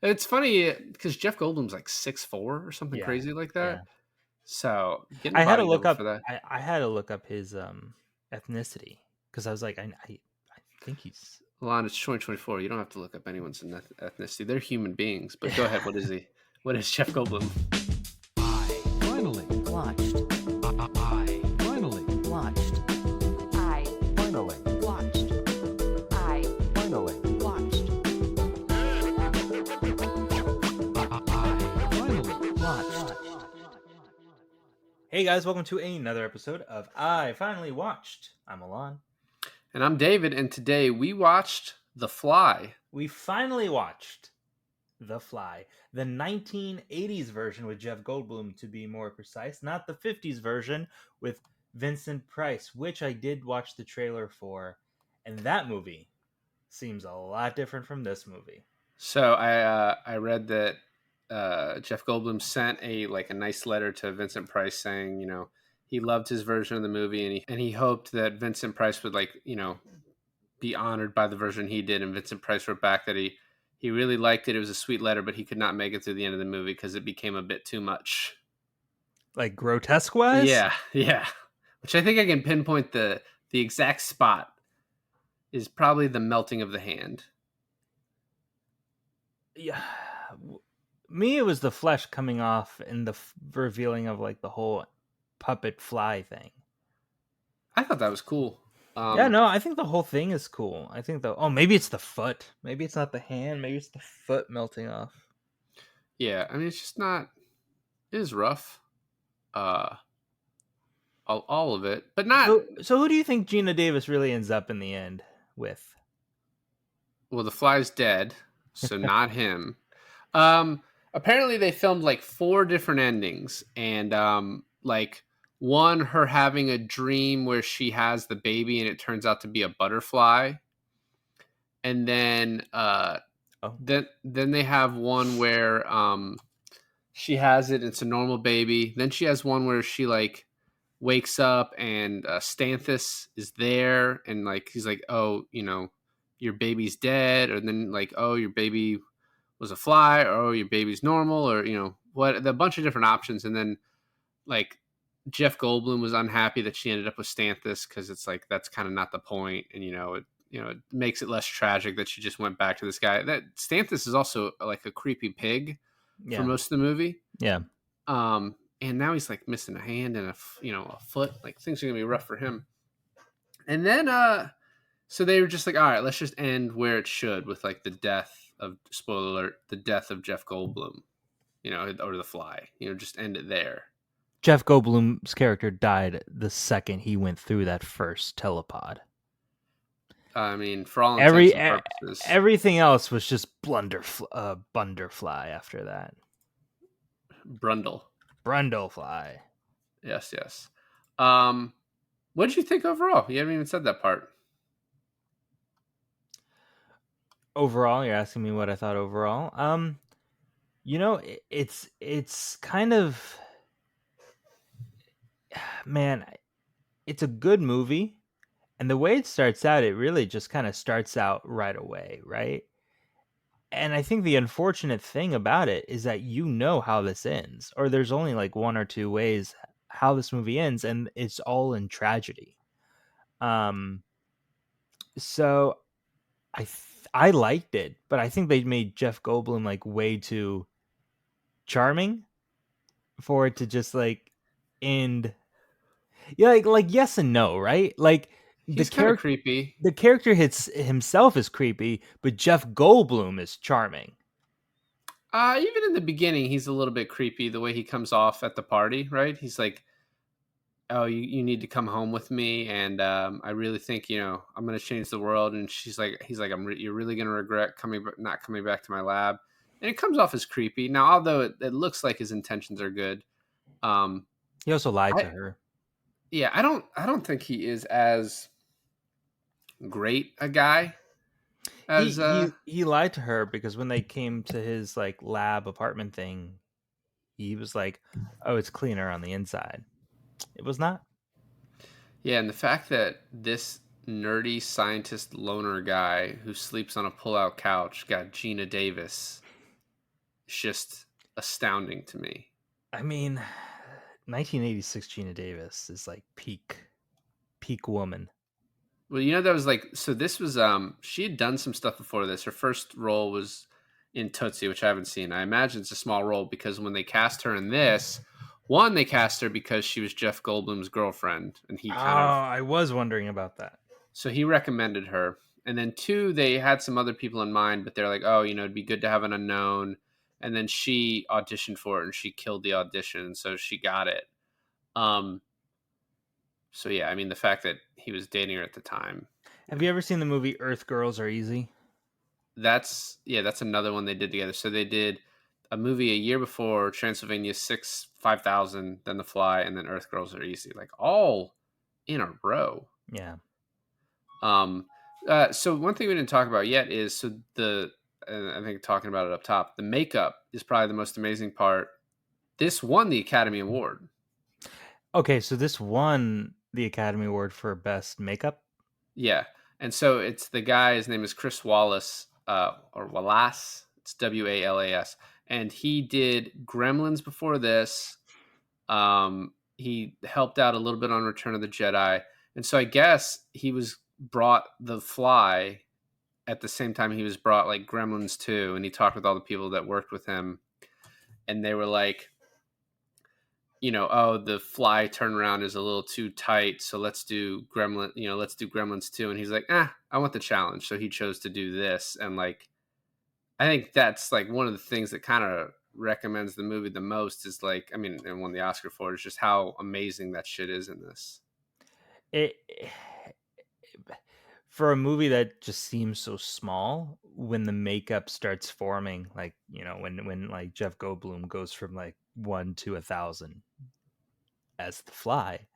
It's funny because Jeff Goldblum's like 6'4" or something Yeah, crazy like that. yeah. So getting a I had to body look double for up. that. I had to look up his ethnicity because I was like, I think he's. Well, it's 2024. You don't have to look up anyone's ethnicity. They're human beings. But go ahead. What is he? What is Jeff Goldblum? I finally Watched. I finally Watched. I finally watched. I finally watched. I finally Watched. Hey guys, welcome to another episode of I Finally Watched. I'm Alon. And I'm David. And today we watched The Fly. We finally watched The Fly, the 1980s version with Jeff Goldblum, to be more precise, not the 50s version with Vincent Price, which I did watch the trailer for, and that movie seems a lot different from this movie. So I read that Jeff Goldblum sent a nice letter to Vincent Price saying, he loved his version of the movie and he hoped that Vincent Price would be honored by the version he did. And Vincent Price wrote back that he really liked it. It was a sweet letter, but he could not make it through the end of the movie because it became a bit too much. Like grotesque wise? Yeah. Which I think I can pinpoint the exact spot is probably the melting of the hand. Yeah. Me, it was the flesh coming off and the revealing of like the whole puppet fly thing. I thought that was cool. Yeah, no, I think the whole thing is cool. I think maybe it's the foot. Maybe it's not the hand. Maybe it's the foot melting off. Yeah, I mean, it's just not. It is rough. All of it, but not. So who do you think Geena Davis really ends up in the end with? Well, the fly's dead, so not him. Apparently they filmed like 4 different endings, and one, her having a dream where she has the baby and it turns out to be a butterfly, and then then they have one where she has it, it's a normal baby. Then she has one where she wakes up and Stanthus is there, and he's like, oh, your baby's dead, or then oh, your baby was a fly, or oh, your baby's normal, or what, a bunch of different options. And then Jeff Goldblum was unhappy that she ended up with Stanthus because it's that's kind of not the point, and it makes it less tragic that she just went back to this guy. That Stanthus is also like a creepy pig for most of the movie. Yeah. And now he's missing a hand and a foot. Things are gonna be rough for him. And then so they were just all right, let's just end where it should, with the death of, spoiler alert, the death of Jeff Goldblum, or the fly. Just end it there. Jeff Goldblum's character died the second he went through that first telepod. I mean, for all intents and purposes, everything else was just Bunderfly after that. Brundlefly. Yes. What did you think overall? You haven't even said that part. Overall, you're asking me what I thought overall. It's kind of, man, it's a good movie, and the way it starts out, it really just kind of starts out right away, right? And I think the unfortunate thing about it is that how this ends, or there's only one or two ways how this movie ends, and it's all in tragedy. So I liked it, but I think they made Jeff Goldblum way too charming for it to just end. Yeah, yes and no, right? He's kind of creepy. The character himself is creepy, but Jeff Goldblum is charming. Even in the beginning, he's a little bit creepy. The way he comes off at the party, right? He's like, "Oh, you need to come home with me, and I really think I'm going to change the world." And he's like, "You're really going to regret not coming back to my lab." And it comes off as creepy. Now, although it looks like his intentions are good, he also lied to her. Yeah, I don't think he is as great a guy as he lied to her because when they came to his lab apartment thing, he was like, "Oh, it's cleaner on the inside." It was not. Yeah, and the fact that this nerdy scientist loner guy who sleeps on a pull-out couch got Geena Davis is just astounding to me. I mean, 1986 Gina Davis is like peak woman. Well, that was like, so this was she had done some stuff before this. Her first role was in Tootsie, which I haven't seen. I imagine it's a small role because when they cast her in this, one, they cast her because she was Jeff Goldblum's girlfriend, and he kind of, I was wondering about that. so he recommended her. And then two, they had some other people in mind, but they're like, oh, it'd be good to have an unknown. And then she auditioned for it, and she killed the audition, so she got it. So yeah, I mean, the fact that he was dating her at the time. Have you ever seen the movie Earth Girls Are Easy? That's another one they did together. So they did a movie a year before, Transylvania 5000, then The Fly, and then Earth Girls Are Easy, like all in a row. Yeah. So one thing we didn't talk about yet is, so I think talking about it up top, the makeup is probably the most amazing part. This won the Academy Award. Okay, so this won the Academy Award for Best Makeup? Yeah. And so it's the guy, his name is Chris Wallace, or Wallace. It's Walas. And he did Gremlins before this. He helped out a little bit on Return of the Jedi. And so I guess he was brought The Fly at the same time he was brought like Gremlins 2. And he talked with all the people that worked with him. And they were like, oh, The Fly turnaround is a little too tight, so let's do Gremlins 2. And he's like, I want the challenge. So he chose to do this. And like, I think that's like one of the things that kind of recommends the movie the most is like, I mean, and won the Oscar for it, is just how amazing that shit is in this. It for a movie that just seems so small, when the makeup starts forming, like, when like Jeff Goldblum goes from like 1 to 1,000 as the Fly,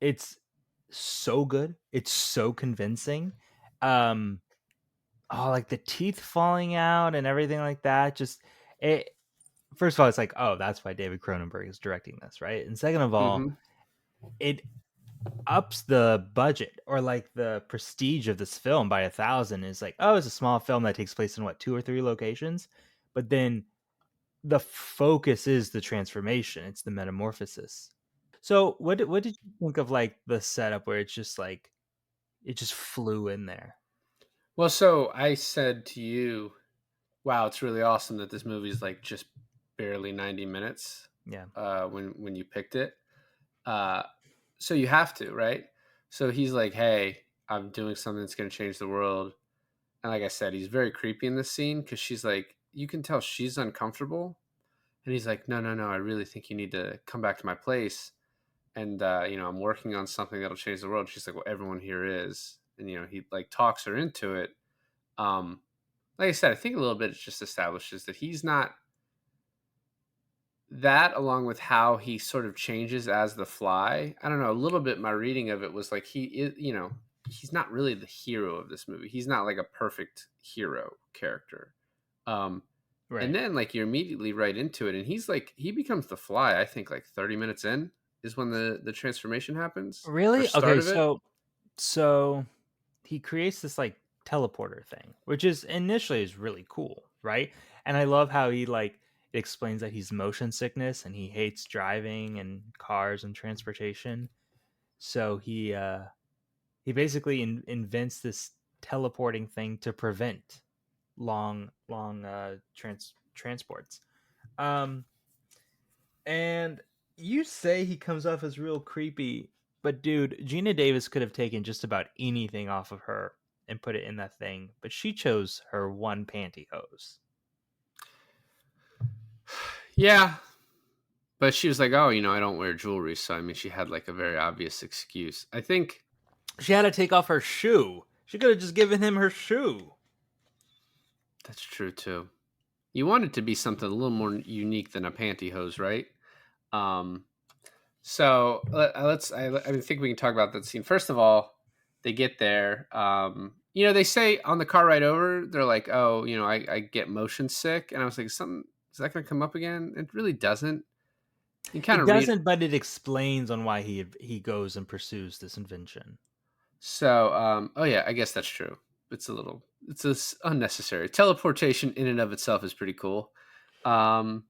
it's so good. It's so convincing. Like the teeth falling out and everything like that. Just it. First of all, it's like, oh, that's why David Cronenberg is directing this, right? And second of all, it ups the budget or like the prestige of this film by 1,000. Is like, oh, it's a small film that takes place in what, 2 or 3 locations, but then the focus is the transformation. It's the metamorphosis. So what did you think of like the setup where it's just like it just flew in there? Well, so I said to you, wow, it's really awesome that this movie is like just barely 90 minutes. Yeah. When you picked it. So you have to, right? So he's like, hey, I'm doing something that's going to change the world. And like I said, he's very creepy in this scene because she's like, you can tell she's uncomfortable. And he's like, no, I really think you need to come back to my place. And, I'm working on something that'll change the world. She's like, well, everyone here is. And, he like talks her into it. Like I said, I think a little bit it just establishes that he's not, that along with how he sort of changes as the Fly. I don't know, a little bit my reading of it was like he is, he's not really the hero of this movie. He's not like a perfect hero character. Right. And then like you're immediately right into it, and he's like, he becomes the Fly, I think like 30 minutes in is when the transformation happens. Really? Or start Okay, of it. so he creates this like teleporter thing, which is initially is really cool, right? And I love how he like explains that he's motion sickness and he hates driving and cars and transportation. So he basically invents this teleporting thing to prevent long transports. And you say he comes off as real creepy, but dude, Gina Davis could have taken just about anything off of her and put it in that thing, but she chose her one pantyhose. Yeah. But she was like, oh, I don't wear jewelry. So, I mean, she had like a very obvious excuse. I think She had to take off her shoe. She could have just given him her shoe. that's true too. You want it to be something a little more unique than a pantyhose, right? So I think we can talk about that scene. First of all, they get there. They say on the car ride over, they're like, oh, I get motion sick. And I was like, is that going to come up again? It really doesn't. You kind It of doesn't, but it explains on why he goes and pursues this invention. So, oh yeah, I guess that's true. It's unnecessary. Teleportation in and of itself is pretty cool. Um,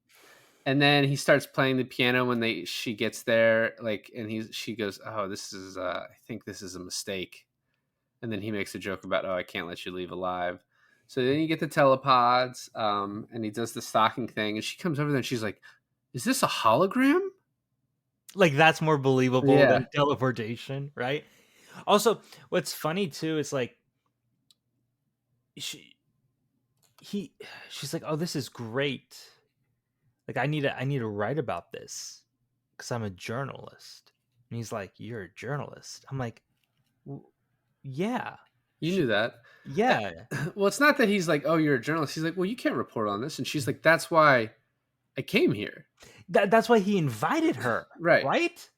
and then he starts playing the piano when she gets there, like, and she goes, "Oh, this is I think this is a mistake." And then he makes a joke about, "Oh, I can't let you leave alive." So then you get the telepods, and he does the stocking thing, and she comes over there and she's like, "Is this a hologram?" Like that's more believable Yeah, than teleportation, right? Also, what's funny too is like she he she's like, "Oh, this is great. Like I need to write about this because I'm a journalist." And he's like, "You're a journalist." I'm like, "W- "Yeah, you knew that. Uh, yeah." Well, it's not that he's like, "Oh, you're a journalist." He's like, "Well, you can't report on this," and she's like, "That's why I came here." That's why he invited her, Right. right?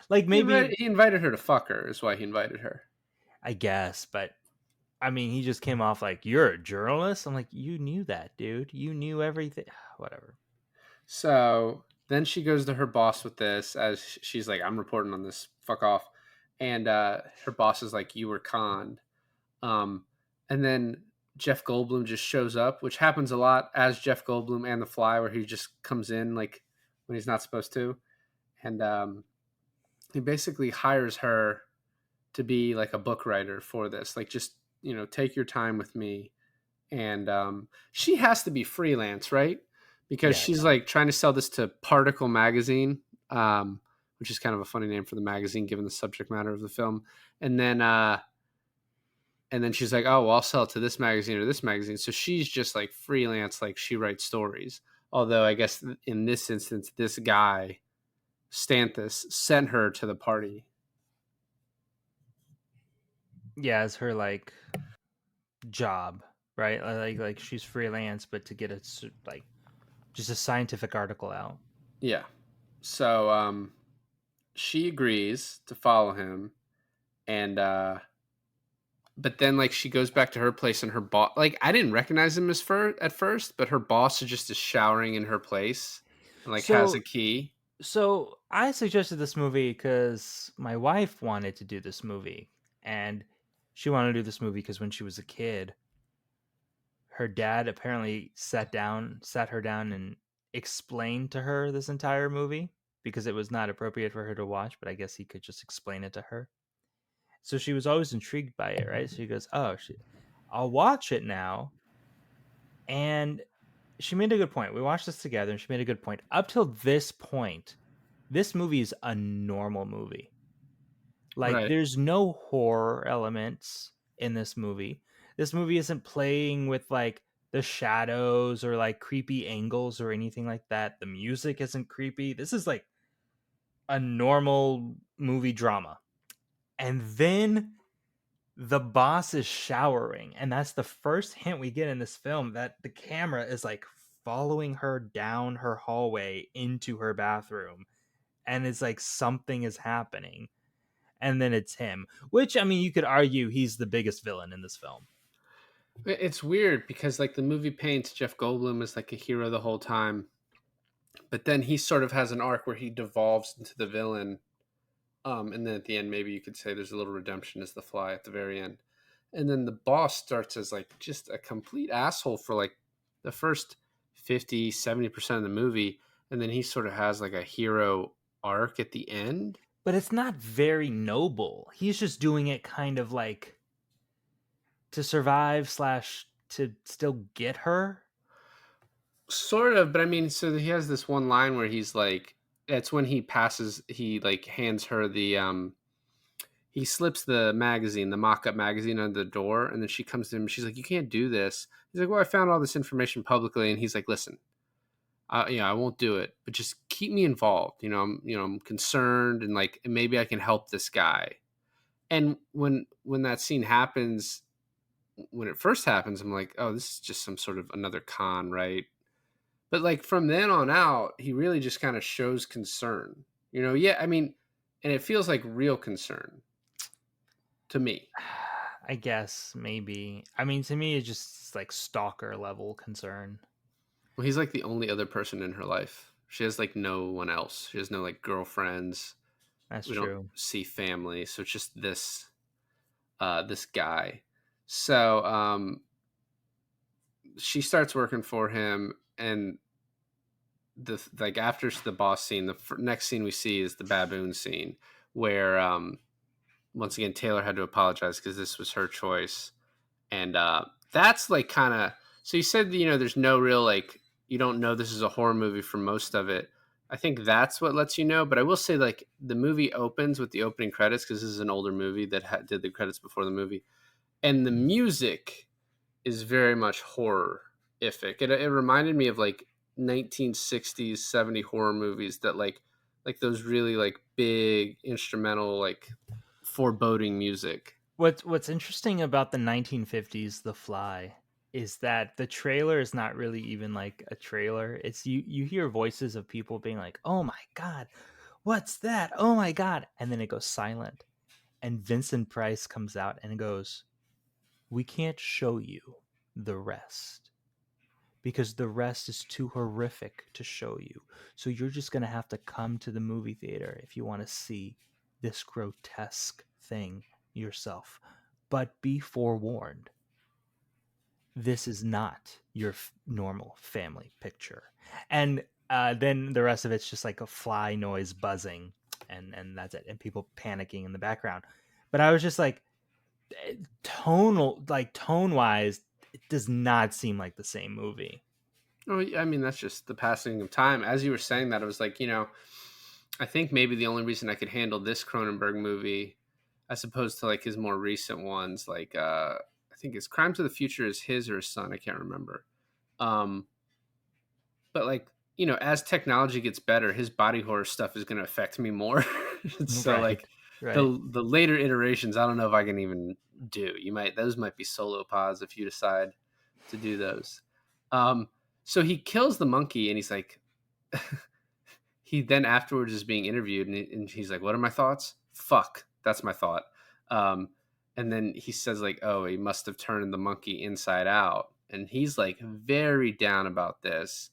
Like maybe He invited her to fuck her. Is why he invited her. I guess, but I mean, he just came off like, "You're a journalist." I'm like, "You knew that, dude. You knew everything." Whatever. So then she goes to her boss with this, as she's like, "I'm reporting on this. Fuck off." And her boss is like, "You were conned." Um, and then Jeff Goldblum just shows up, which happens a lot as Jeff Goldblum and The Fly, where he just comes in like when he's not supposed to, and he basically hires her to be like a book writer for this. Like, just take your time with me, and she has to be freelance, right? Because Yeah, she's like trying to sell this to Particle Magazine, which is kind of a funny name for the magazine given the subject matter of the film. And then she's like, "Oh, well, I'll sell it to this magazine or this magazine." So she's just like freelance, like she writes stories. Although I guess in this instance, this guy Stanthus sent her to the party. yeah, it's her like job, right? Like she's freelance, but to get like just a scientific article out. Yeah. So she agrees to follow him, and but then like she goes back to her place, and her boss, like, I didn't recognize him at first, but her boss is showering in her place and like has a So key. so I suggested this movie because my wife wanted to do this movie, and she wanted to do this movie because when she was a kid, her dad apparently sat her down, and explained to her this entire movie because it was not appropriate for her to watch, but I guess he could just explain it to her. So she was always intrigued by it, right? So she goes, "Oh, I'll watch it now." And she made a good point. We watched this together, and she made a good point. Up till this point, this movie is a normal movie. Like, Right. there's no horror elements in this movie. This movie isn't playing with like the shadows or like creepy angles or anything like that. The music isn't creepy. This is like a normal movie drama. And then the boss is showering, and that's the first hint we get in this film that the camera is like following her down her hallway into her bathroom, and it's like something is happening, and then it's him, which I mean you could argue he's the biggest villain in this film. It's weird because like the movie paints Jeff Goldblum as like a hero the whole time, but then he sort of has an arc where he devolves into the villain. And then at the end, maybe you could say there's a little redemption as the Fly at the very end. And then the boss starts as like just a complete asshole for like the first 50-70% of the movie. And then he sort of has like a hero arc at the end. But it's not very noble. He's just doing it kind of like to survive slash to still get her. Sort of, but I mean, so he has this one line where he's like, it's when he like hands her he slips the magazine, the mock-up magazine, under the door, and then she comes to him. She's like, "You can't do this." He's like, "Well, I found all this information publicly," and he's like, "Listen, I won't do it, but just keep me involved. I'm concerned, and like maybe I can help this guy." And when that scene happens, when it first happens, I'm like, "Oh, this is just some sort of another con, right?" But like from then on out, he really just kind of shows concern. Yeah, I mean, and it feels like real concern to me. I guess maybe. I mean, to me, it's just like stalker level concern. Well, he's like the only other person in her life. She has like no one else. She has no like girlfriends. That's We don't true. see family, so it's just this guy. So she starts working for him, and like after the boss scene, the next scene we see is the baboon scene where once again Taylor had to apologize because this was her choice, and that's like kind of. So you said there's no real like you don't know this is a horror movie for most of it. I think that's what lets you know. But I will say like the movie opens with the opening credits because this is an older movie that did the credits before the movie, and the music is very much horror-ific. It reminded me of like 1960s, 70 horror movies that like those really like big instrumental like foreboding music. What's interesting about the 1950s The Fly is that the trailer is not really even like a trailer. It's you hear voices of people being like, "Oh my god, what's that? Oh my god." And then it goes silent. And Vincent Price comes out and goes, "We can't show you the rest because the rest is too horrific to show you. So you're just going to have to come to the movie theater if you want to see this grotesque thing yourself. But be forewarned, this is not your normal family picture." And then the rest of it's just like a fly noise buzzing, and that's it, and people panicking in the background. But I was just like, tone wise, it does not seem like the same movie. Oh, I mean, that's just the passing of time. As you were saying that, I was like, I think maybe the only reason I could handle this Cronenberg movie, as opposed to like his more recent ones, like I think his Crimes of the Future is his or his son, I can't remember. Um, but like as technology gets better, his body horror stuff is going to affect me more. So like Right. the later iterations, I don't know if I can even do. Those might be solo pods if you decide to do those. So he kills the monkey, and he's like, he then afterwards is being interviewed, and he's like, "What are my thoughts? Fuck, that's my thought." Um, and then he says like, "Oh, he must have turned the monkey inside out," and he's like very down about this.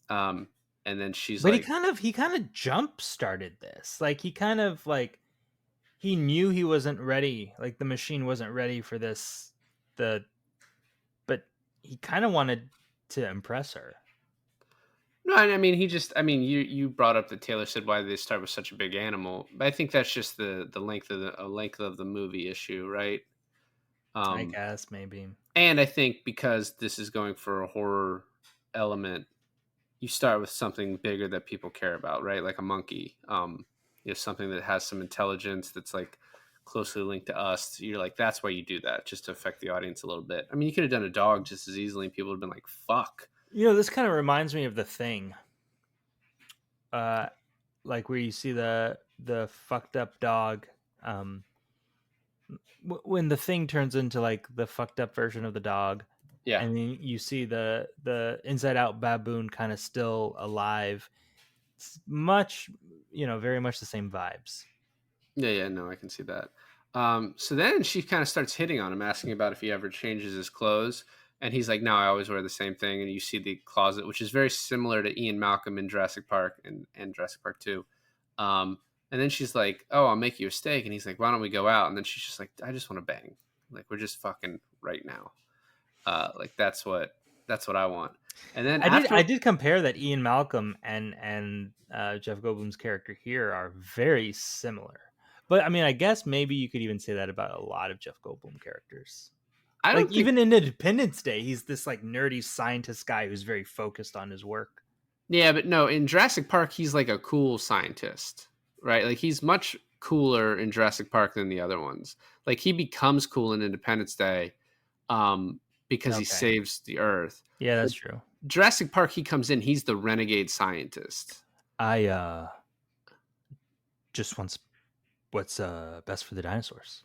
Um, and then she's But like, he kind of jump started this. Like he kind of like he knew he wasn't ready. Like the machine wasn't ready for this. But he kind of wanted to impress her. "No, I mean, you brought up that Taylor said why did they start with such a big animal, but I think that's just the length of the movie issue, right?" I Um, guess maybe. and I think because this is going for a horror element, you start with something bigger that people care about, right? Like a monkey, something that has some intelligence that's like closely linked to us. You're like, that's why you do that, just to affect the audience a little bit. I mean, you could have done a dog just as easily, and people would have been like, "Fuck." This kind of reminds me of The Thing. Like where you see the fucked up dog. When The Thing turns into like the fucked up version of the dog, Yeah, and then you see the inside out baboon kind of still alive. It's much, very much the same vibes. yeah. No, I can see that. So then she kind of starts hitting on him, asking about if he ever changes his clothes. And he's like, "No, I always wear the same thing." And you see the closet, which is very similar to Ian Malcolm in Jurassic Park and Jurassic Park 2. And then she's like, "Oh, I'll make you a steak." And he's like, "Why don't we go out?" And then she's just like, "I just want to bang. Like, we're just fucking right now. Like that's what I want." And then I after, did compare that Ian Malcolm and Jeff Goldblum's character here are very similar. But I mean, I guess maybe you could even say that about a lot of Jeff Goldblum characters. I Like don't think, even in Independence Day, he's this like nerdy scientist guy who's very focused on his work. yeah, but no, in Jurassic Park, he's like a cool scientist, right? Like he's much cooler in Jurassic Park than the other ones. Like he becomes cool in Independence Day, because he Okay. saves the Earth. Yeah, But that's true. Jurassic Park, he comes in, he's the renegade scientist. I just wants what's best for the dinosaurs.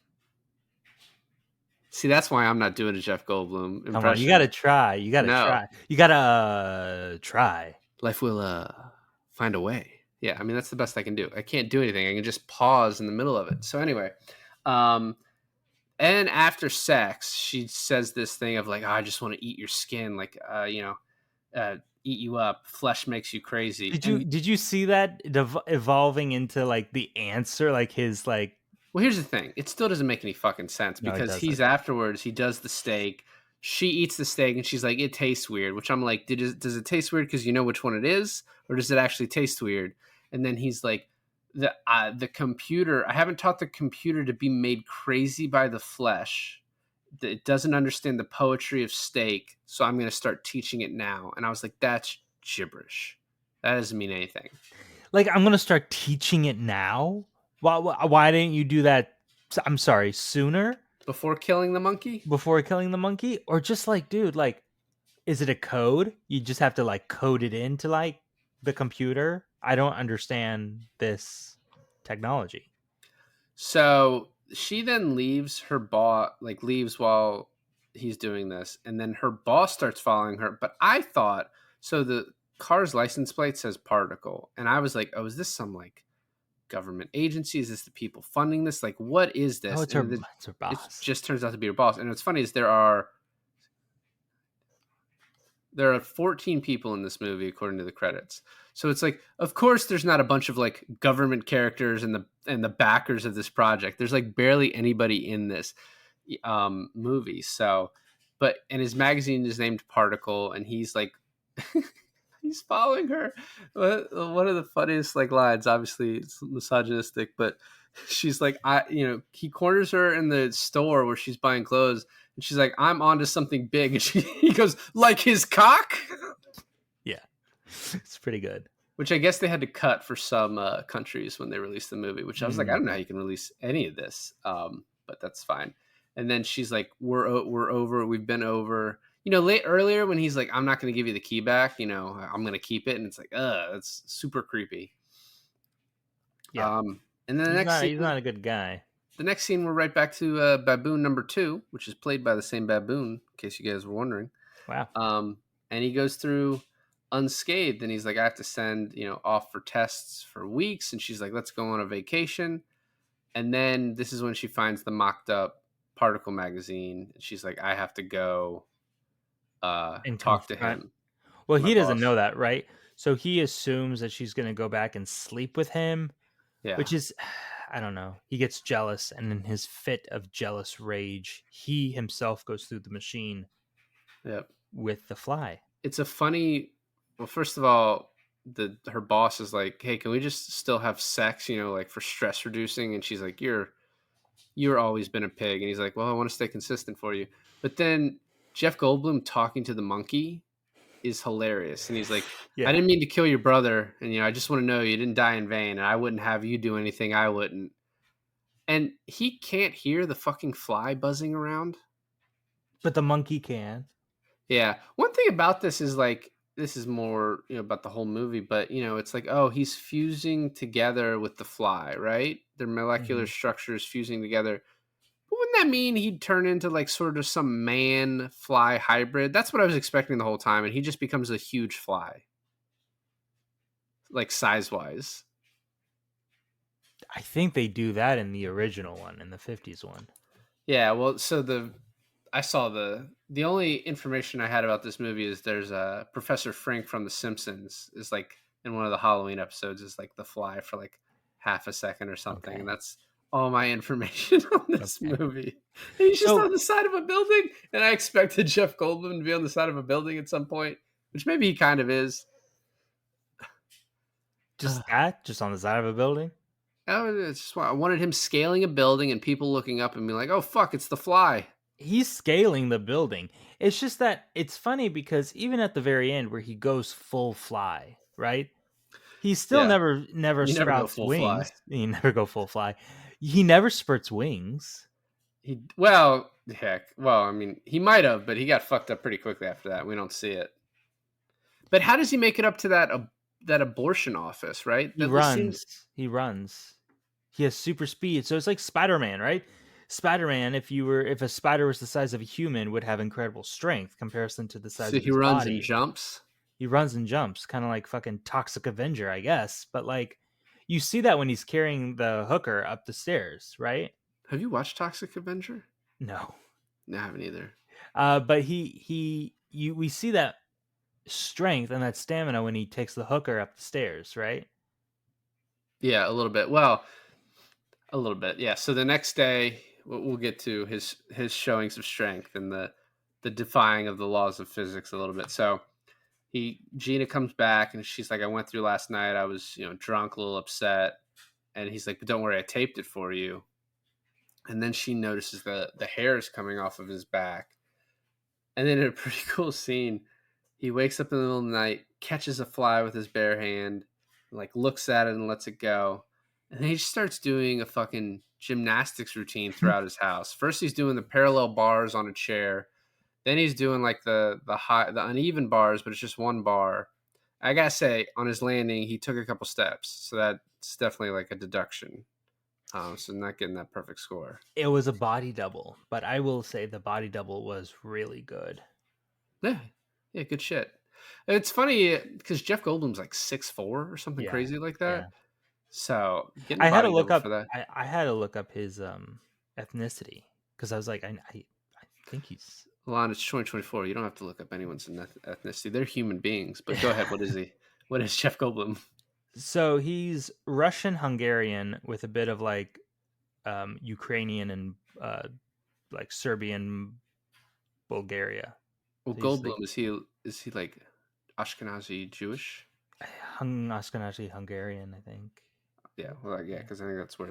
See, that's why I'm not doing a Jeff Goldblum Come on, impression. you gotta try. You gotta No, try. You gotta try. life will find a way. Yeah, I mean that's the best I can do. I can't do anything. I can just pause in the middle of it. So anyway, um, and after sex, she says this thing of like, "Oh, I just want to eat your skin, like, eat you up. Flesh makes you crazy." And Did you see that evolving into like the answer, like his like? well, here's the thing. It still doesn't make any fucking sense No, it because doesn't. he's afterwards. He does the steak. she eats the steak and she's like, it tastes weird, which I'm like, does it taste weird because you know which one it is, or does it actually taste weird? And then he's like, the computer. I haven't taught the computer to be made crazy by the flesh. It doesn't understand the poetry of steak, so I'm going to start teaching it now. And I was like, that's gibberish. That doesn't mean anything. Like, I'm gonna start teaching it now. Why didn't you do that? I'm sorry, sooner Before killing the monkey? before killing the monkey, or just like, dude, like, is it a code? You just have to like code it into like the computer. I don't understand this technology. So she then leaves her boss, like leaves while he's doing this, and then her boss starts following her. But I thought, so the car's license plate says Particle, and I was like, oh, is this some like government agency? Is this the people funding this? Like, what is Oh, this? it's her, And it's her it boss. just turns out to be her boss. And what's funny is there are 14 people in this movie according to the credits. So it's like, of course there's not a bunch of like government characters and the backers of this project. There's like barely anybody in this movie. So and his magazine is named Particle, and he's like he's following her. One of the funniest like lines, obviously it's misogynistic, but she's like, he corners her in the store where she's buying clothes, and she's like, I'm onto something big. And he goes, like his cock? Yeah, it's pretty good. Which I guess they had to cut for some countries when they released the movie, which I was like, I don't know how you can release any of this. But that's fine. And then she's like, we're over. We've been over. Earlier when he's like, I'm not going to give you the key back, I'm going to keep it. And it's like, that's super creepy. Yeah, And then he's not a good guy. the next scene, we're right back to baboon number 2, which is played by the same baboon, in case you guys were wondering. Wow. And he goes through unscathed, and he's like, I have to send, off for tests for weeks. And she's like, let's go on a vacation. And then this is when she finds the mocked up Particle magazine. And she's like, I have to go And talk to confront- him. Well, my he doesn't boss. know that, right? So he assumes that she's going to go back and sleep with him, Yeah. which is, I don't know. He gets jealous, and in his fit of jealous rage, he himself goes through the machine Yep. with the fly. It's a funny. Well, first of all, her boss is like, hey, can we just still have sex? Like for stress reducing. And she's like, you're always been a pig. And he's like, well, I want to stay consistent for you. But then Jeff Goldblum talking to the monkey is hilarious. And he's like, I didn't mean to kill your brother. And, I just want to know you didn't die in vain. And I wouldn't have you do anything I wouldn't. And he can't hear the fucking fly buzzing around. But the monkey can. Yeah. One thing about this is like, this is more, about the whole movie, but it's like, oh, he's fusing together with the fly, right? Their molecular structures fusing together. But wouldn't that mean he'd turn into like sort of some man fly hybrid? That's what I was expecting the whole time. And he just becomes a huge fly, like size wise. I think they do that in the original one, in the 50s one. Yeah. Well, so I saw the only information I had about this movie is there's a Professor Frink from The Simpsons is like in one of the Halloween episodes is like the fly for like half a second or something. Okay. And that's all my information on this Okay. movie. And he's just So- on the side of a building. And I expected Jeff Goldblum to be on the side of a building at some point, which maybe he kind of is. Just that? Just on the side of a building? I wanted him scaling a building and people looking up and being like, oh, fuck, it's the fly. He's scaling the building. It's just that it's funny because even at the very end where he goes full fly, right? He still Yeah. never You never go sprouts full wings. fly. He never go full fly. He never spurts wings. He might have, but he got fucked up pretty quickly after that. We don't see it. But how does he make it up to that abortion office, right? He runs. He has super speed. So it's like Spider-Man, right? Spider-Man, if a spider was the size of a human, would have incredible strength comparison to the size So of he his runs body. and jumps. He runs and jumps, kind of like fucking Toxic Avenger, I guess. But like, you see that when he's carrying the hooker up the stairs, right? Have you watched Toxic Avenger? No, No, I haven't either. but we see that strength and that stamina when he takes the hooker up the stairs, right? Yeah, a little bit. Well, a little bit. Yeah. So the next day, we'll get to his showings of strength, and the defying of the laws of physics a little bit. So Geena comes back and she's like, I went through last night. I was, drunk, a little upset. And he's like, but don't worry, I taped it for you. And then she notices the hair is coming off of his back. And then in a pretty cool scene, he wakes up in the middle of the night, catches a fly with his bare hand, like looks at it and lets it go. And then he just starts doing a fucking gymnastics routine throughout his house. First he's doing the parallel bars on a chair. Then he's doing like the uneven bars, but it's just one bar. I gotta say, on his landing, he took a couple steps, so that's definitely like a deduction. So not getting that perfect score. It was a body double, but I will say the body double was really good. Yeah, good shit. It's funny because Jeff Goldblum's like 6'4" or something Yeah, crazy like that. yeah. So getting I had to body look double up. for that. I had to look up his ethnicity because I was like, I think he's. Lon, it's 2024. You don't have to look up anyone's ethnicity. They're human beings. But go ahead. What is he? What is Jeff Goldblum? So he's Russian Hungarian with a bit of like Ukrainian and like Serbian Bulgaria. Well, He's Goldblum like, is he like Ashkenazi Jewish? Ashkenazi Hungarian, I think. Yeah, well, yeah, because I think that's where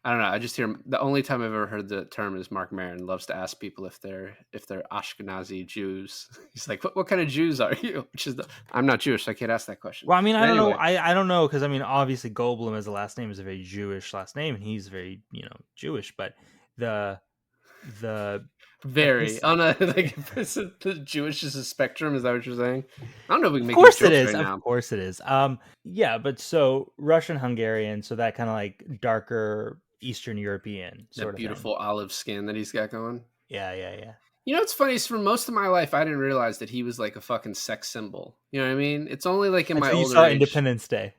I don't know. I just hear the only time I've ever heard the term is Mark Maron loves to ask people if they're Ashkenazi Jews. He's like, what kind of Jews are you? Which is I'm not Jewish, so I can't ask that question. Well, I mean, But I don't know. anyway. I don't know because I mean, obviously, Goldblum as a last name is a very Jewish last name, and he's very Jewish. But the Very ethnic- on a like the Jewish is a spectrum. Is that what you're saying? I don't know if we can Of make course these it jokes is. right Of now. course it is. Yeah, but so Russian Hungarian, so that kind of like darker Eastern European That sort of beautiful olive skin that he's got going. thing. Yeah. You know what's funny is for most of my life I didn't realize that he was like a fucking sex symbol. You know what I mean? It's only like in my Until you older saw age. Independence Day.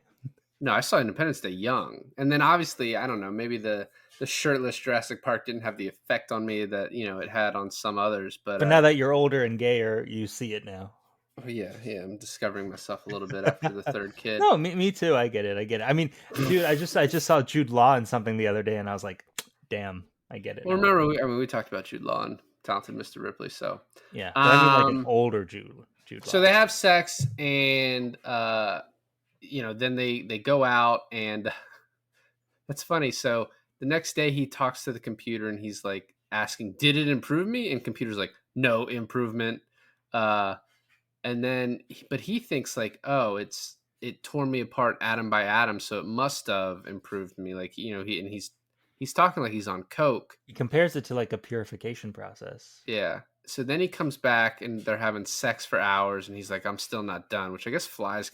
No, I saw Independence Day young, and then obviously I don't know. Maybe the shirtless Jurassic Park didn't have the effect on me that it had on some others. But But now that you're older and gayer, you see it now. oh, yeah, I'm discovering myself a little bit after the third kid. No, me too. I get it. I mean, dude, I just saw Jude Law in something the other day, and I was like, damn, I get it. Well, now. remember we talked about Jude Law and Talented Mr. Ripley. So Yeah, but I mean like an older Jude Law. So they have sex, and then they go out, and that's funny. So the next day he talks to the computer, and he's like asking, "Did it improve me?" And computer's like, "No improvement." And then, but he thinks like, "Oh, it tore me apart atom by atom, so it must have improved me." Like he's talking like he's on coke. He compares it to like a purification process. Yeah. So then he comes back and they're having sex for hours, and he's like, "I'm still not done," which I guess flies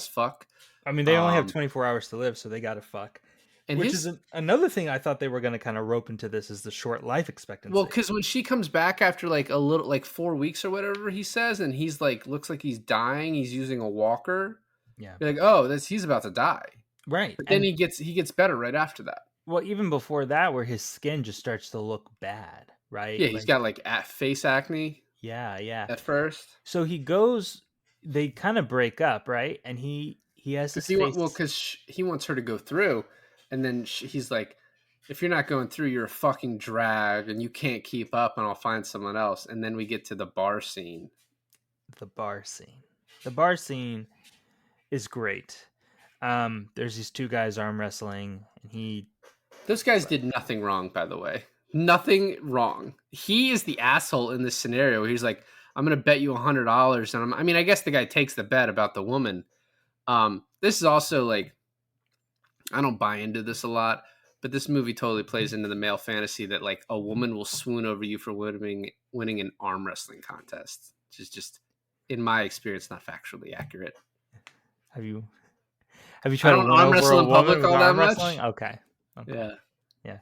fuck. I mean, they only have Um, 24 hours to live, so they got to fuck. And Which his is another thing I thought they were going to kind of rope into this is the short life expectancy. well, because when she comes back after like a little like 4 weeks or whatever he says, and he's like looks like he's dying, he's using a walker. yeah, You're like, oh, he's about to die. right. But then And, he gets better right after that. well, even before that, where his skin just starts to look bad, right? Yeah, he's got like face acne yeah. at first. So he goes. They kind of break up, right? And he has Because his face. because he wants her to go through, and then he's like, if you're not going through, you're a fucking drag, and you can't keep up, and I'll find someone else. And then we get to the bar scene. The bar scene. The bar scene is great. There's these two guys arm wrestling, and Those guys did nothing wrong, by the way. Nothing wrong. He is the asshole in this scenario. He's like, I'm going to bet you $100. And I mean, I guess the guy takes the bet about the woman. This is also like, I don't buy into this a lot, but this movie totally plays into the male fantasy that like a woman will swoon over you for winning an arm wrestling contest, which is just, in my experience, not factually accurate. have you tried to don't win arm over wrestle a in woman public with all that arm much. wrestling? Okay. Yeah. Yeah.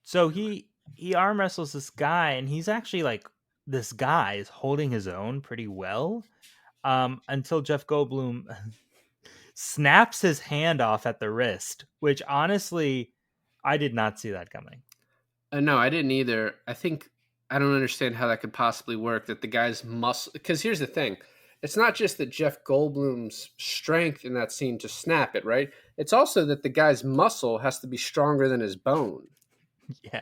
So he arm wrestles this guy, and he's actually like, this guy is holding his own pretty well, until Jeff Goldblum snaps his hand off at the wrist, which honestly, I did not see that coming. No, I didn't either. I don't understand how that could possibly work. That the guy's muscle. Because here's the thing: it's not just that Jeff Goldblum's strength in that scene to snap it, right? It's also that the guy's muscle has to be stronger than his bone. Yeah.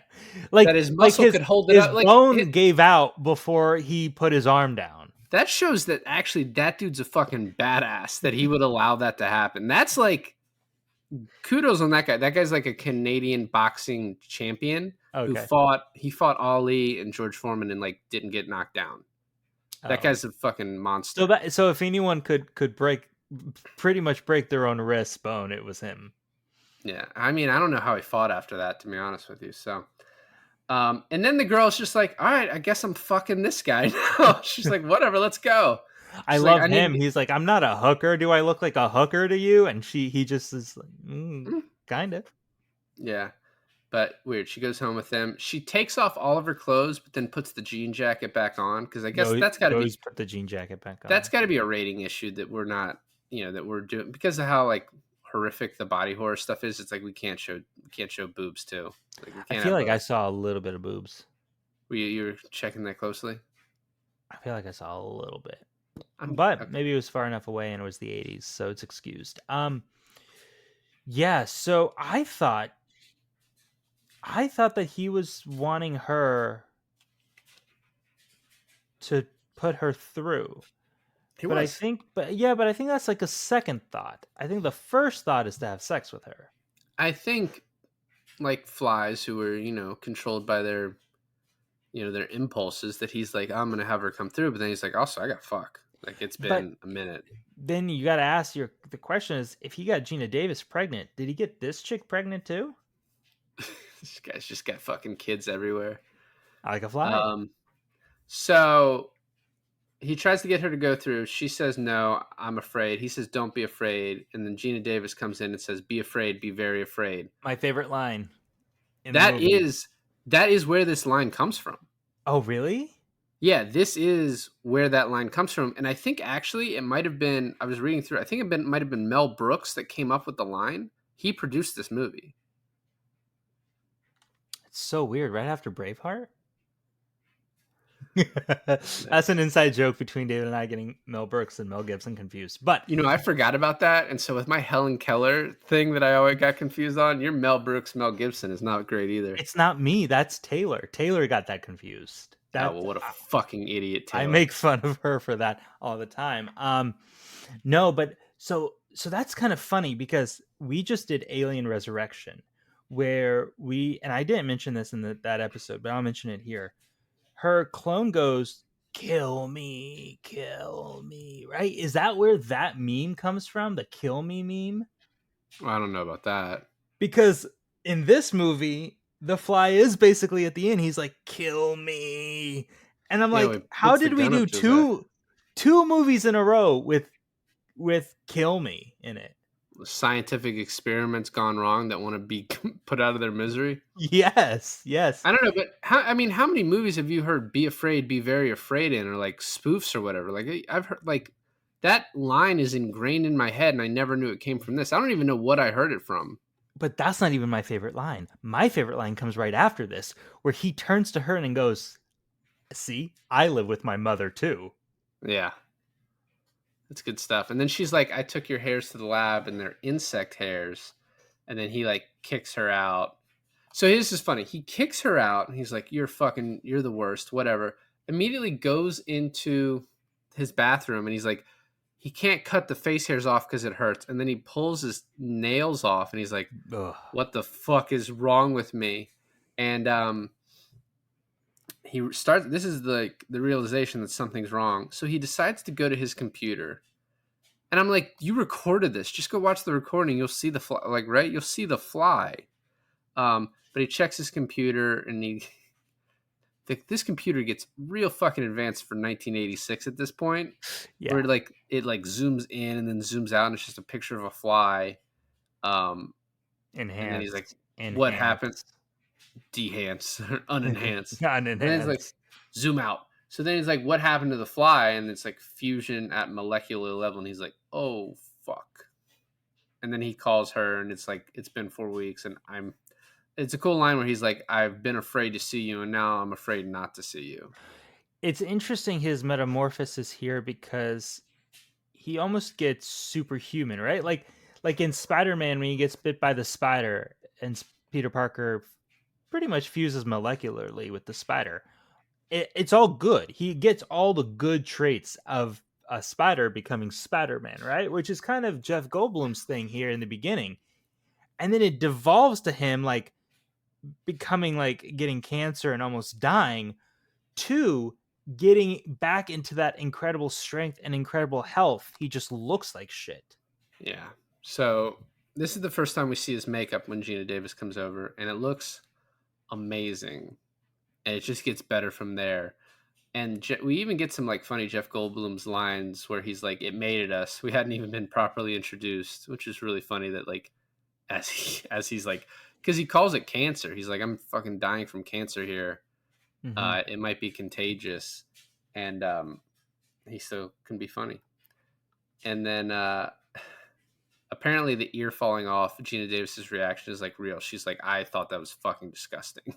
that his Like muscle could hold it his up. Like bone gave out before he put his arm down. that shows that actually that dude's a fucking badass that he would allow that to happen. That's like kudos on that guy. That guy's like a Canadian boxing champion who Okay. fought Ali and George Foreman and like didn't get knocked down. That Oh. guy's a fucking monster. So if anyone could pretty much break their own wrist bone, it was him. Yeah. I mean, I don't know how he fought after that, to be honest with you. So and then the girl's just like, all right, I guess I'm fucking this guy now. She's like, whatever, let's go. I She's love like, him. He's like, I'm not a hooker. Do I look like a hooker to you? And he just is like, kind of. Yeah. But weird. She goes home with them. She takes off all of her clothes, but then puts the jean jacket back on because I guess that's got to be put the jean jacket back on. that's got to be a rating issue that we're not, that we're doing because of how like horrific the body horror stuff is. It's like we can't show boobs too. Like we I can't feel like I both. saw a little bit of boobs. You were checking that closely. I feel like I saw a little bit, Okay. but maybe it was far enough away and it was the 80s, so it's excused. Yeah. So I thought that he was wanting her to put her through. But I think that's like a second thought. I think the first thought is to have sex with her. I think like flies who are, controlled by their, their impulses that he's like, I'm going to have her come through. But then he's like, also, I got fuck. Like it's been a minute. Then you got to ask the question is, if he got Geena Davis pregnant, did he get this chick pregnant too? This guy's just got fucking kids everywhere. Like a fly. So he tries to get her to go through. She says, no, I'm afraid. He says, don't be afraid. And then Geena Davis comes in and says, be afraid, be very afraid. My favorite line. That is where this line comes from. Oh, really? Yeah, this is where that line comes from. And I think actually it might have been, I was reading through, I think it might have been Mel Brooks that came up with the line. He produced this movie. It's so weird. Right after Braveheart? That's an inside joke between David and I, getting Mel Brooks and Mel Gibson confused. But I forgot about that, and so with my Helen Keller thing that I always got confused on, your Mel Brooks, Mel Gibson is not great either. It's not me. That's Taylor. Taylor got that confused. Well, what a fucking idiot! Taylor. I make fun of her for that all the time. No, but so that's kind of funny because we just did Alien Resurrection, where and I didn't mention this in that episode, but I'll mention it here. Her clone goes, kill me, right? Is that where that meme comes from? The kill me meme? I don't know about that. Because in this movie, the fly is basically at the end. He's like, kill me. And I'm like, how did we do two movies in a row with kill me in it? Scientific experiments gone wrong that want to be put out of their misery. Yes. I don't know, but how many movies have you heard "Be Afraid, Be Very Afraid" in, or like spoofs or whatever? Like I've heard like that line is ingrained in my head, and I never knew it came from this. I don't even know what I heard it from. But that's not even my favorite line. My favorite line comes right after this, where he turns to her and goes, "See, I live with my mother too." Yeah. That's good stuff. And then she's like, I took your hairs to the lab and they're insect hairs. And then he like kicks her out. So this is funny. He kicks her out and he's like, you're the worst, whatever. Immediately goes into his bathroom and he's like, he can't cut the face hairs off because it hurts. And then he pulls his nails off and he's like, ugh, what the fuck is wrong with me? And this is the realization that something's wrong. So he decides to go to his computer. And I'm like, you recorded this. Just go watch the recording. You'll see the fly. Like, right? You'll see the fly. But he checks his computer and this computer gets real fucking advanced for 1986 at this point. Yeah. Where it zooms in and then zooms out and it's just a picture of a fly. Enhanced. And then he's like, what happened? Dehance, unenhanced. Unenhanced. And then he's like, zoom out. So then he's like, what happened to the fly? And it's like fusion at molecular level. And he's like, oh, fuck. And then he calls her and it's like, it's been 4 weeks. And it's a cool line where he's like, I've been afraid to see you. And now I'm afraid not to see you. It's interesting his metamorphosis here because he almost gets superhuman, right? Like in Spider-Man when he gets bit by the spider and Peter Parker pretty much fuses molecularly with the spider. It's all good. He gets all the good traits of a spider becoming Spider-Man, right? Which is kind of Jeff Goldblum's thing here in the beginning. And then it devolves to him like becoming like getting cancer and almost dying to getting back into that incredible strength and incredible health. He just looks like shit. Yeah. So this is the first time we see his makeup when Gina Davis comes over, and it looks amazing. And it just gets better from there. And we even get some like funny Jeff Goldblum's lines where he's like, "It made it us. We hadn't even been properly introduced," which is really funny. That like as he's like, because he calls it cancer. He's like, "I'm fucking dying from cancer here. Mhm. It might be contagious," and he still can be funny. And then apparently the ear falling off. Gina Davis's reaction is like real. She's like, "I thought that was fucking disgusting."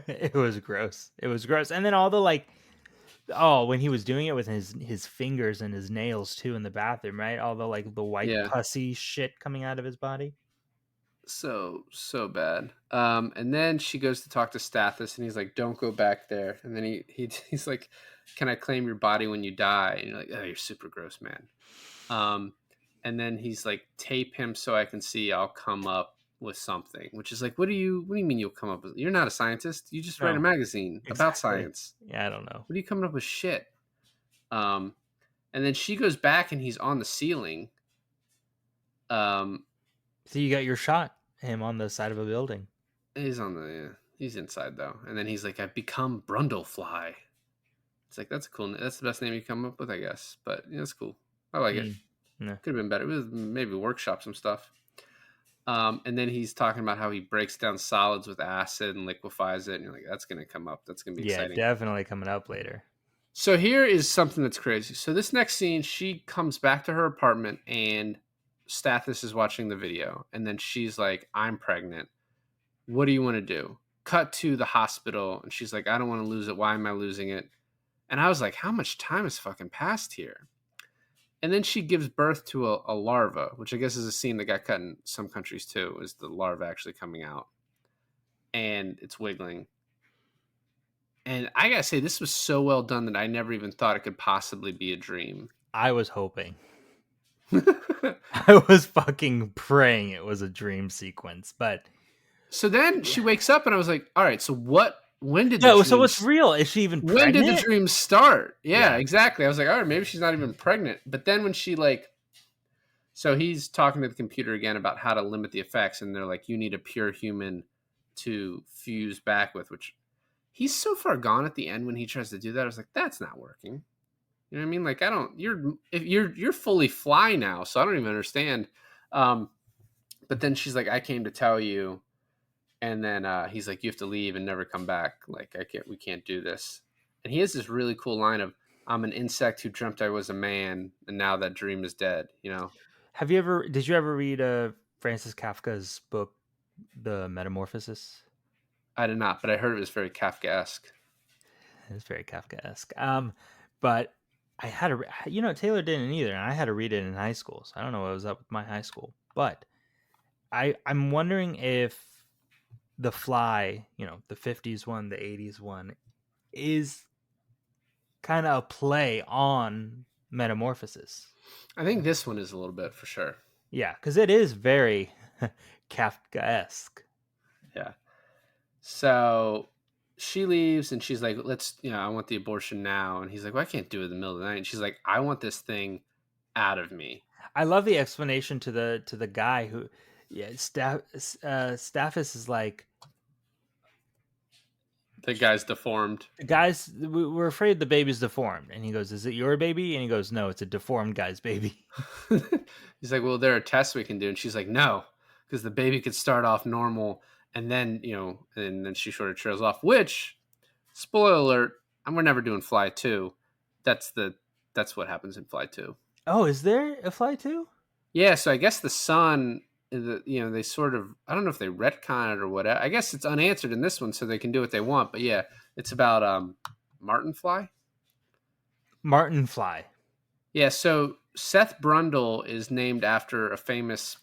It was gross. It was gross. And then all the like, oh, when he was doing it with his fingers and his nails too in the bathroom, right? All the like the white Yeah. pussy shit coming out of his body. So bad. And then she goes to talk to Stathis, and he's like, "Don't go back there." And then he's like, "Can I claim your body when you die?" And you're like, "Oh, you're super gross, man." Um, and then he's like, "Tape him so I can see. I'll come up with something." Which is like, what do you mean you'll come up with? You're not a scientist. You just write a No, magazine about exactly. science. Yeah, I don't know. What are you coming up with shit? Um, and then she goes back, and he's on the ceiling. Um, So you got your shot, him on the side of a building. He's on the he's inside though, and then he's like, "I've become Brundlefly." It's like that's a cool. That's the best name you come up with, I guess. But yeah, that's cool. I like it. No. Could have been better. It was maybe workshop some stuff. And then he's talking about how he breaks down solids with acid and liquefies it, and you're like, that's gonna come up. That's gonna be Yeah, exciting. definitely coming up later. So here is something that's crazy. So this next scene, she comes back to her apartment, and Stathis is watching the video, and then she's like, "I'm pregnant. What do you want to do?" Cut to the hospital, and she's like, "I don't want to lose it. Why am I losing it?" And I was like, how much time has fucking passed here? And then she gives birth to a larva, which I guess is a scene that got cut in some countries too, is the larva actually coming out. And it's wiggling. And I gotta say, this was so well done that I never even thought it could possibly be a dream. I was hoping. I was fucking praying it was a dream sequence, but So then she wakes up, and I was like, all right, so when did the no. dream So what's real? Is she even when pregnant? did the dream start? Yeah, Yeah. exactly. I was like, all right, maybe she's not even pregnant. But then when she like, so he's talking to the computer again about how to limit the effects, and they're like, you need a pure human to fuse back with, which he's so far gone at the end when he tries to do that. I was like, that's not working. You know what I mean? Like, I don't. You're fully fly now, so I don't even understand. But then she's like, I came to tell you. And then he's like, you have to leave and never come back. Like, we can't do this. And he has this really cool line of, I'm an insect who dreamt I was a man, and now that dream is dead, you know? Did you ever read Francis Kafka's book, The Metamorphosis? I did not, but I heard it was very Kafkaesque. It's very Kafkaesque. But I had to, Taylor didn't either, and I had to read it in high school. So I don't know what was up with my high school. But I'm wondering if The Fly, the 50s one, the 80s one, is kind of a play on Metamorphosis. I think this one is a little bit for sure. Yeah, because it is very Kafkaesque. Yeah. So she leaves, and she's like, I want the abortion now. And he's like, well, I can't do it in the middle of the night. And she's like, I want this thing out of me. I love the explanation to the guy who, Staffis is like, The guy's deformed. guys, we're afraid the baby's deformed. And he goes, is it your baby? And he goes, no, it's a deformed guy's baby. He's like, well, there are tests we can do. And she's like, no, because the baby could start off normal, and then, and then she sort of trails off, which, spoiler alert, and we're never doing Fly 2. That's what happens in Fly 2. Oh, is there a Fly 2? Yeah, so I guess the son, they sort of, I don't know if they retcon it or whatever. I guess it's unanswered in this one, so they can do what they want. But yeah, it's about Martin Fly. Martin Fly. Yeah, so Seth Brundle is named after a famous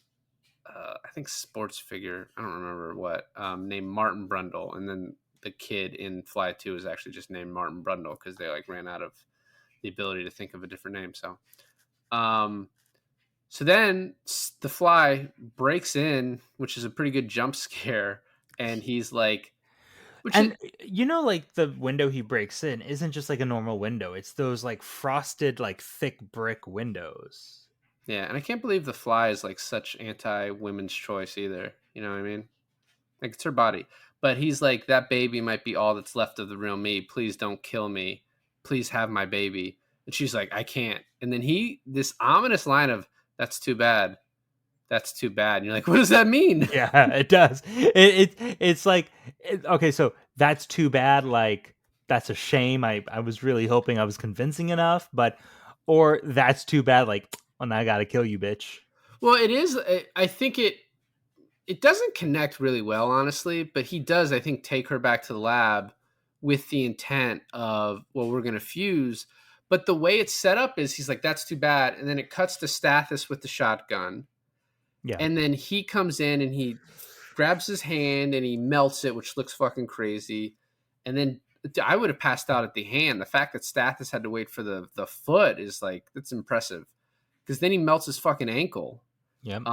I think sports figure. I don't remember what. Named Martin Brundle, and then the kid in Fly 2 is actually just named Martin Brundle because they like ran out of the ability to think of a different name. Um, so then the Fly breaks in, which is a pretty good jump scare, and he's like, which is And like the window he breaks in isn't just like a normal window. It's those like frosted, like thick brick windows. yeah, and I can't believe the Fly is like such anti women's choice either. You know what I mean? Like it's her body. But he's like, that baby might be all that's left of the real me. Please don't kill me. Please have my baby. And she's like, I can't. And then this ominous line of, that's too bad. That's too bad. And you're like, what does that mean? Yeah, it does. It's like okay, so that's too bad. Like that's a shame. I was really hoping I was convincing enough, but or that's too bad. Like, well, now I gotta kill you, bitch. Well, it is. I think it doesn't connect really well, honestly, but he does, I think, take her back to the lab with the intent of, well, we're going to fuse. But the way it's set up is he's like, that's too bad. And then it cuts to Stathis with the shotgun. Yeah. And then he comes in and he grabs his hand and he melts it, which looks fucking crazy. And then I would have passed out at the hand. The fact that Stathis had to wait for the foot is like, that's impressive. Because then he melts his fucking ankle. Yep.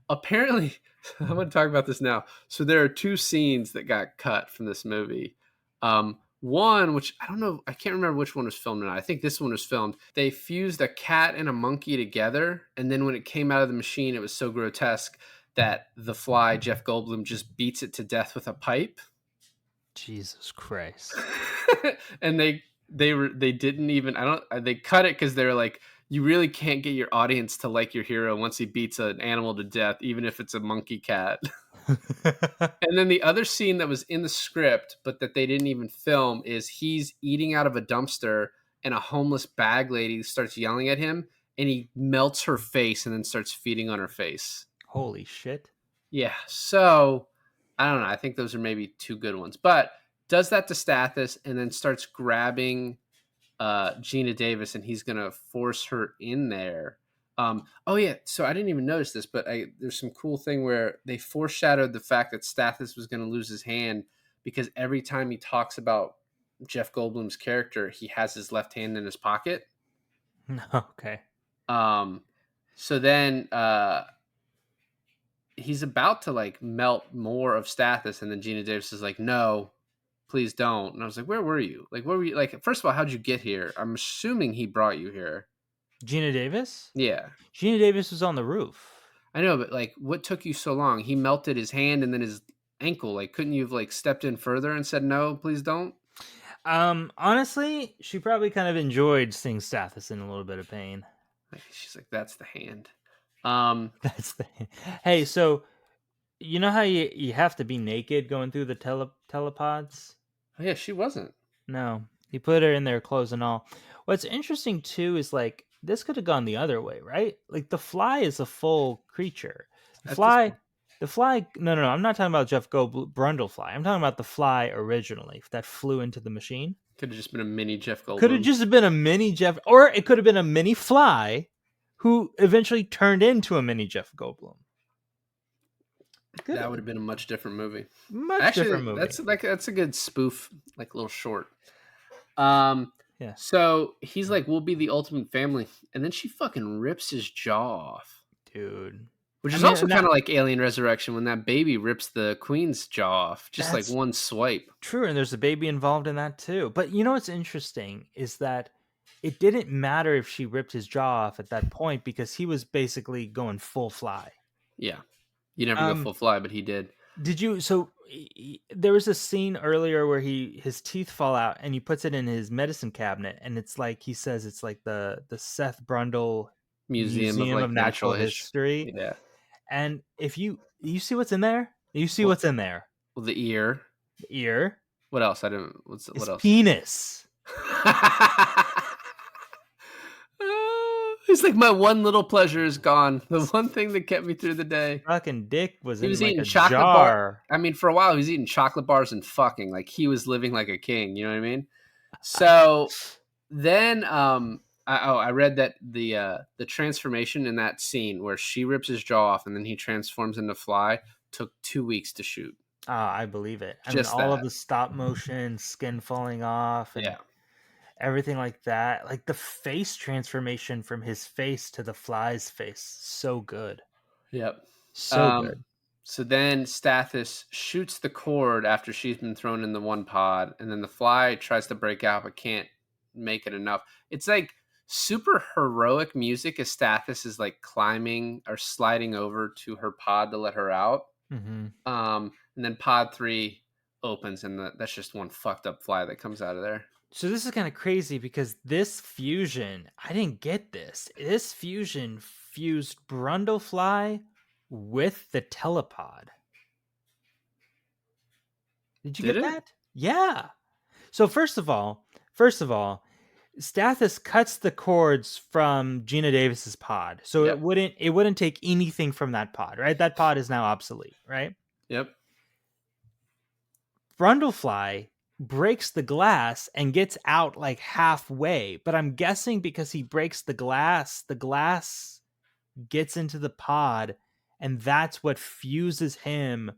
Apparently, I'm going to talk about this now. So there are two scenes that got cut from this movie. One, which I don't know, I can't remember which one was filmed or not. I think this one was filmed. They fused a cat and a monkey together, and then when it came out of the machine, it was so grotesque that the Fly, Jeff Goldblum, just beats it to death with a pipe. Jesus Christ. And they didn't even, they cut it because they were like, you really can't get your audience to like your hero once he beats an animal to death, even if it's a monkey cat. And then the other scene that was in the script, but that they didn't even film, is he's eating out of a dumpster and a homeless bag lady starts yelling at him and he melts her face and then starts feeding on her face. Holy shit. Yeah. So I don't know. I think those are maybe two good ones, but does that to Stathis and then starts grabbing Geena Davis and he's going to force her in there. Oh yeah, so I didn't even notice this, but there's some cool thing where they foreshadowed the fact that Stathis was going to lose his hand because every time he talks about Jeff Goldblum's character, he has his left hand in his pocket. Okay. So then he's about to like melt more of Stathis, and then Geena Davis is like, "No, please don't." And I was like, "Where were you? Like, where were you? Like, first of all, how'd you get here? I'm assuming he brought you here." Geena Davis? Yeah. Geena Davis was on the roof. I know, but like, what took you so long? He melted his hand and then his ankle. Like, couldn't you have like stepped in further and said, no, please don't? Honestly, she probably kind of enjoyed seeing Stathis in a little bit of pain. Like, she's like, that's the hand. That's the Hey, so you know how you have to be naked going through the telepods? Oh, yeah, she wasn't. No, he put her in there, clothes and all. What's interesting too is like this could have gone the other way, right? Like the Fly is a full creature. At this The Fly. No. I'm not talking about Jeff Brundle Fly. I'm talking about the Fly originally that flew into the machine. Could have just been a mini Jeff Goldblum. Could have just been a mini Jeff, or it could have been a mini Fly, who eventually turned into a mini Jeff Goldblum. That would have been a much different movie. Different movie. That's a good spoof, like little short. Yeah. So he's like, we'll be the ultimate family. And then she fucking rips his jaw off. Dude. Which is also kind of like Alien Resurrection when that baby rips the queen's jaw off. Just like one swipe. True, and there's a baby involved in that too. But you know what's interesting is that it didn't matter if she ripped his jaw off at that point because he was basically going full Fly. Yeah. You never go full Fly, but he did. Did you? So there was a scene earlier where his teeth fall out and he puts it in his medicine cabinet, and it's like he says it's like the Seth Brundle Museum of Natural History. Yeah. And if you see what's in there, what's in there. Well, the ear. The ear. What else? I didn't. What else? Penis. He's like, my one little pleasure is gone. The one thing that kept me through the day. Fucking dick was he in was like eating a chocolate jar. bar. I mean, for a while, he was eating chocolate bars and fucking. Like, he was living like a king. You know what I mean? So then I read that the transformation in that scene where she rips his jaw off and then he transforms into Fly took 2 weeks to shoot. I believe it. I mean, Just all of that. the stop motion, skin falling off, and Yeah. everything like that. Like the face transformation from his face to the fly's face, so good, Yep. so good. So then Stathis shoots the cord after she's been thrown in the one pod, and then the Fly tries to break out but can't make it enough. It's like super heroic music as Stathis is like climbing or sliding over to her pod to let her out. Mm-hmm. And then pod 3 opens, and that's just one fucked up Fly that comes out of there. So this is kind of crazy because this fusion, I didn't get this. This fusion fused Brundlefly with the telepod. Did you Did get it? that? Yeah. So first of all, Stathis cuts the cords from Geena Davis's pod, so Yep. it wouldn't take anything from that pod, right? That pod is now obsolete, right? Yep. Brundlefly breaks the glass and gets out like halfway, but I'm guessing because he breaks the glass gets into the pod, and that's what fuses him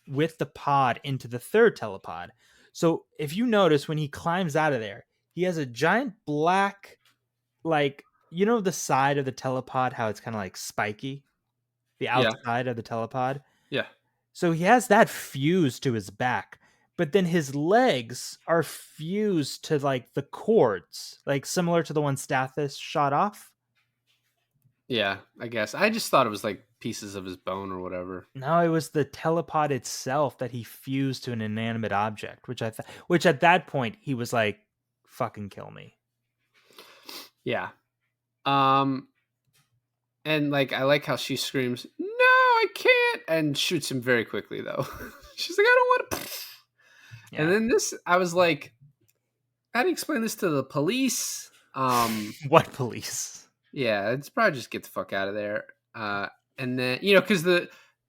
with the pod into the third telepod. So if you notice when he climbs out of there, he has a giant black, like, you know, the side of the telepod, how it's kind of like spiky, the Yeah. outside of the telepod. Yeah. So he has that fused to his back, but then his legs are fused to like the cords, like similar to the one Stathis shot off. Yeah, I guess. I just thought it was like pieces of his bone or whatever. No, it was the telepod itself that he fused to an inanimate object, which at that point he was like, "Fucking kill me." Yeah. And like I like how she screams, "No, I can't," and shoots him very quickly though. She's like, "I don't want to." Yeah. And then I was like, how do you explain this to the police? What police? Yeah, it's probably just get the fuck out of there. And then because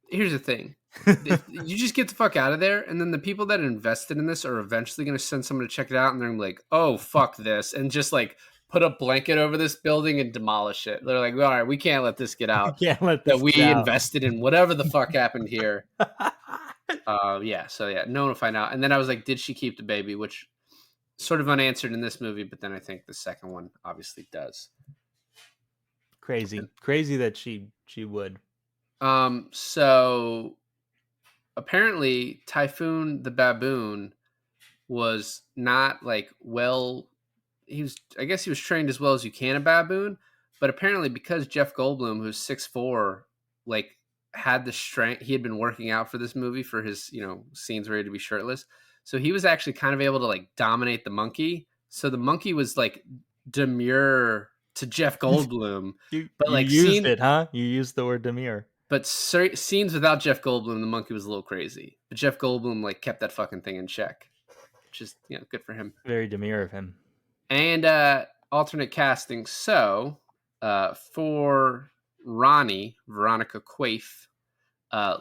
here's the thing. You just get the fuck out of there, and then the people that invested in this are eventually going to send someone to check it out, and they're gonna be like, "Oh, fuck this," and just like put a blanket over this building and demolish it. They're like, "All right, we can't let this get out Can't let that this we get out. invested in whatever the fuck happened here." So no one will find out. And then I was like, "Did she keep the baby?" Which sort of unanswered in this movie, but then I think the second one obviously does. Crazy that she would. So apparently Typhoon the baboon was not like I guess he was trained as well as you can a baboon, but apparently because Jeff Goldblum, who's 6'4", like had the strength, he had been working out for this movie for his, scenes where he had to be shirtless. So he was actually kind of able to like dominate the monkey. So the monkey was like demure to Jeff Goldblum, but like you used it, huh? You used the word demure. But scenes without Jeff Goldblum, the monkey was a little crazy. But Jeff Goldblum like kept that fucking thing in check, which is good for him. Very demure of him. And alternate casting. So for Ronnie, Veronica Quaife,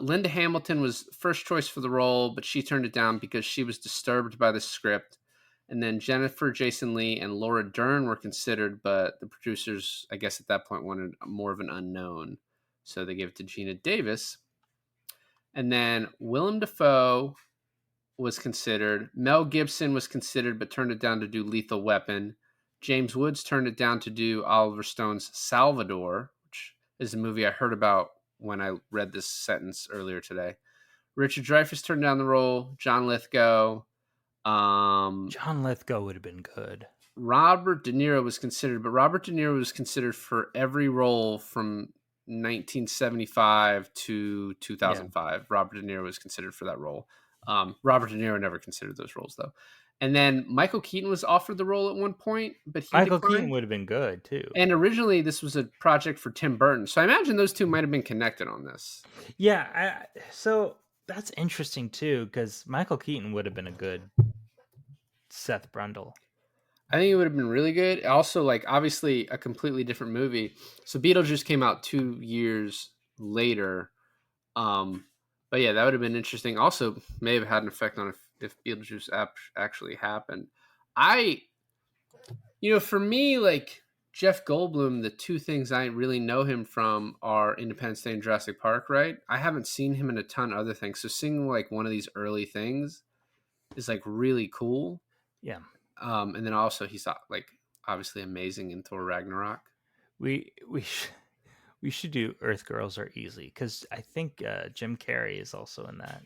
Linda Hamilton was first choice for the role, but she turned it down because she was disturbed by the script. And then Jennifer Jason Leigh and Laura Dern were considered, but the producers, I guess at that point, wanted more of an unknown. So they gave it to Geena Davis. And then Willem Dafoe was considered. Mel Gibson was considered, but turned it down to do Lethal Weapon. James Woods turned it down to do Oliver Stone's Salvador, which is a movie I heard about when I read this sentence earlier today. Richard Dreyfuss turned down the role. John Lithgow. John Lithgow would have been good. Robert De Niro was considered, but Robert De Niro was considered for every role from 1975 to 2005. Yeah. Robert De Niro was considered for that role. Robert De Niro never considered those roles though. And then Michael Keaton was offered the role at one point, but Michael Keaton would have been good too. And originally this was a project for Tim Burton. So I imagine those two might have been connected on this. Yeah. So that's interesting too, because Michael Keaton would have been a good Seth Brundle. I think it would have been really good. Also, like, obviously a completely different movie. So Beetlejuice came out 2 years later. But yeah, that would have been interesting. Also, may have had an effect on if Beetlejuice actually happened. For me, like, Jeff Goldblum, the two things I really know him from are Independence Day and Jurassic Park, right? I haven't seen him in a ton of other things. So seeing like one of these early things is like really cool. Yeah. And then also he's like obviously amazing in Thor Ragnarok. We should do Earth Girls Are Easy because I think Jim Carrey is also in that.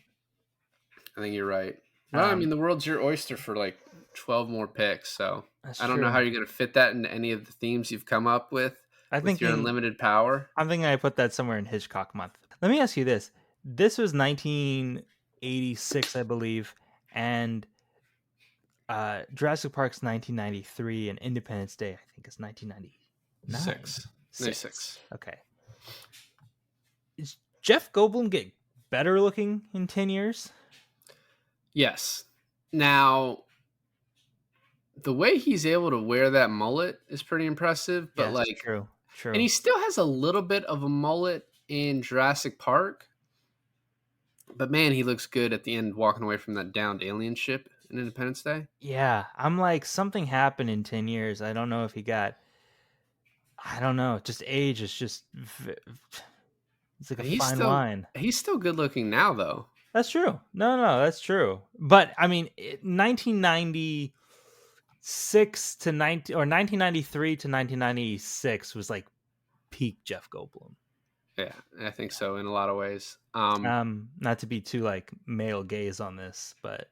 I think you're right. Well, I Um, mean, the world's your oyster for like 12 more picks. So That's I don't know true. how you're going to fit that into any of the themes you've come up with I'm your thinking unlimited power. I'm thinking I put that somewhere in Hitchcock month. Let me ask you this: this was 1986, I believe, and Jurassic Park's 1993, and Independence Day, I think, is 1999. 96. Okay. Is Jeff Goldblum get better looking in 10 years? Yes. Now, the way he's able to wear that mullet is pretty impressive, but Yes, like, true. and he still has a little bit of a mullet in Jurassic Park. But man, he looks good at the end walking away from that downed alien ship in Independence Day. Yeah, I'm like, something happened in 10 years. I don't know if he got, I don't know, just age is just, it's like a fine line. He's still good looking now, though. That's true. No, that's true. But I mean, 1996 to 1993 to 1996 was like peak Jeff Goldblum. Yeah, I think so in a lot of ways. Not to be too like male gaze on this, but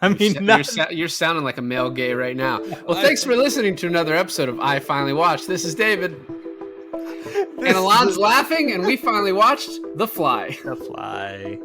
I mean, you're sounding like a male gay right now. Well, thanks for listening to another episode of I Finally Watched. This is David. And Alon's laughing, and we finally watched The Fly. The Fly.